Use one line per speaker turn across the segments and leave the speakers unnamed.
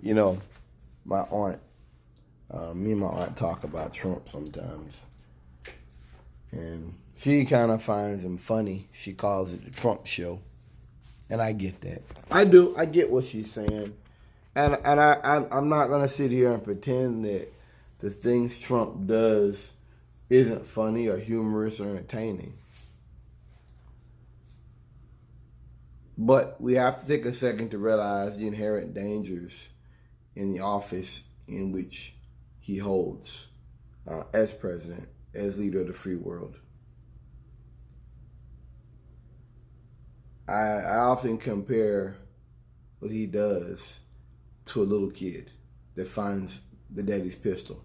You know, my aunt, me and my aunt talk about Trump sometimes. And she kind of finds him funny. She calls it the Trump show. And I get that. I do. I get what she's saying. I'm not going to sit here and pretend that the things Trump does isn't funny or humorous or entertaining. But we have to take a second to realize the inherent dangers in the office in which he holds as president, as leader of the free world. I often compare what he does to a little kid that finds the daddy's pistol.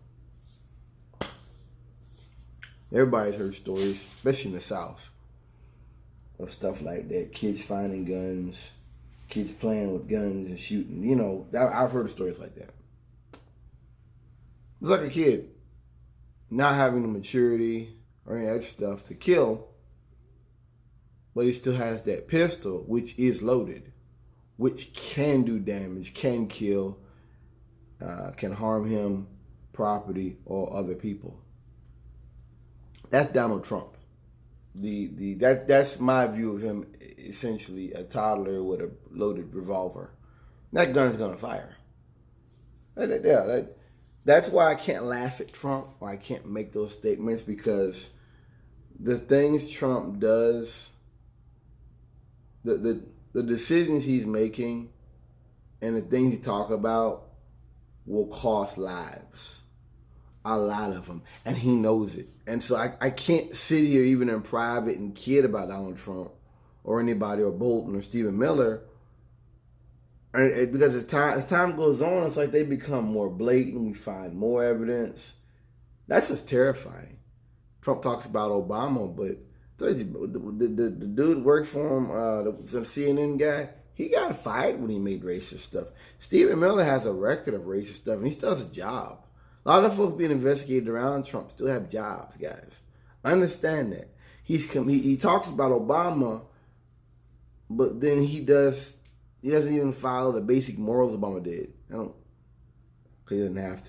Everybody's heard stories, especially in the South, of stuff like that. Kids finding guns, kids playing with guns and shooting. You know, I've heard of stories like that. It's like a kid not having the maturity or any other stuff to kill, but he still has that pistol, which is loaded, which can do damage, can kill, can harm him, property, or other people. That's Donald Trump. That's my view of him. Essentially, a toddler with a loaded revolver. That gun's gonna fire. That's why I can't laugh at Trump, or I can't make those statements, because the things Trump does, the decisions he's making, and the things he talks about will cost lives. A lot of them. And he knows it. And so I can't sit here even in private and kid about Donald Trump or anybody, or Bolton or Stephen Miller. Because as time goes on, it's like they become more blatant. We find more evidence. That's just terrifying. Trump talks about Obama, but the dude who worked for him, the CNN guy, he got fired when he made racist stuff. Stephen Miller has a record of racist stuff, and he still has a job. A lot of folks being investigated around Trump still have jobs, guys. Understand that. He talks about Obama, but then he doesn't even follow the basic morals Obama did. He doesn't have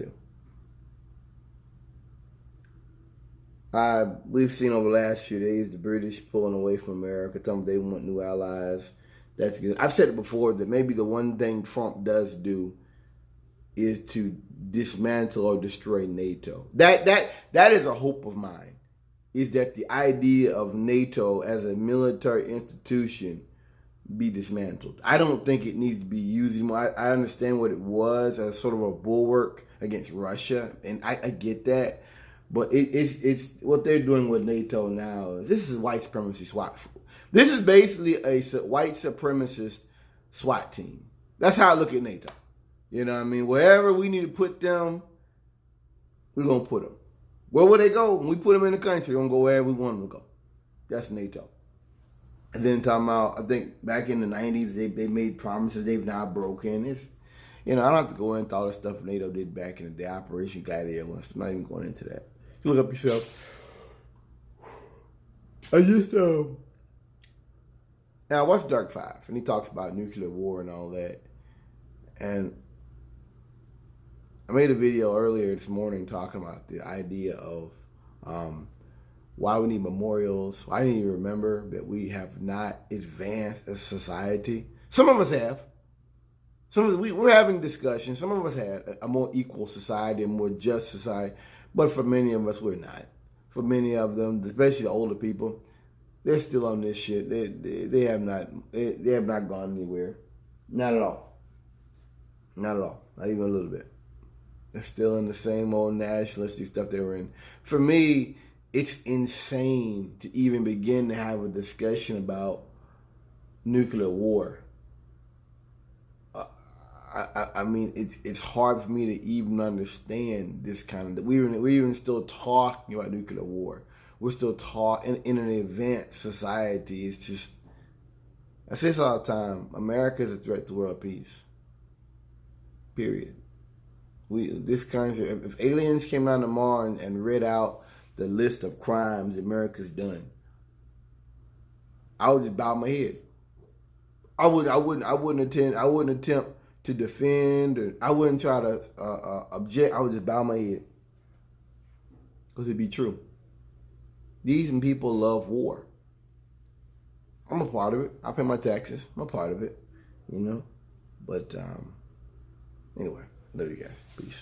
to. We've seen over the last few days the British pulling away from America, telling them they want new allies. That's good. I've said it before that maybe the one thing Trump does do is to dismantle or destroy NATO. That is a hope of mine, is that the idea of NATO as a military institution be dismantled. I don't think it needs to be used anymore. I understand what it was as sort of a bulwark against Russia, and I get that. But it's what they're doing with NATO now. This is white supremacy SWAT. This is basically a white supremacist SWAT team. That's how I look at NATO. You know what I mean? Wherever we need to put them, we're going to put them. Where will they go? When we put them in the country, they're going to go wherever we want them to go. That's NATO. And then talking about, I think back in the 90s, they made promises they've not broken. It's, I don't have to go into all the stuff NATO did back in the day, Operation Gladiator. I'm not even going into that. You look up yourself. Now I watched Dark Five, and he talks about nuclear war and all that. And I made a video earlier this morning talking about the idea of why we need memorials. I didn't even remember that we have not advanced as a society. Some of us have. We're having discussions. Some of us had a more equal society, a more just society. But for many of us, we're not. For many of them, especially the older people, they're still on this shit. They have not gone anywhere. Not at all. Not at all. Not even a little bit. They're still in the same old nationalistic stuff they were in. For me, it's insane to even begin to have a discussion about nuclear war. I mean, it's hard for me to even understand this kind of. We're even still talking about nuclear war. We're still talking in an advanced society. It's just, I say this all the time. America is a threat to world peace. Period. This country, if aliens came down tomorrow and read out the list of crimes America's done, I would just bow my head. I wouldn't attempt to defend, or I wouldn't try to object. I would just bow my head because it'd be true. These people love war. I'm a part of it. I pay my taxes. I'm a part of it, you know. But anyway, love you guys. Peace.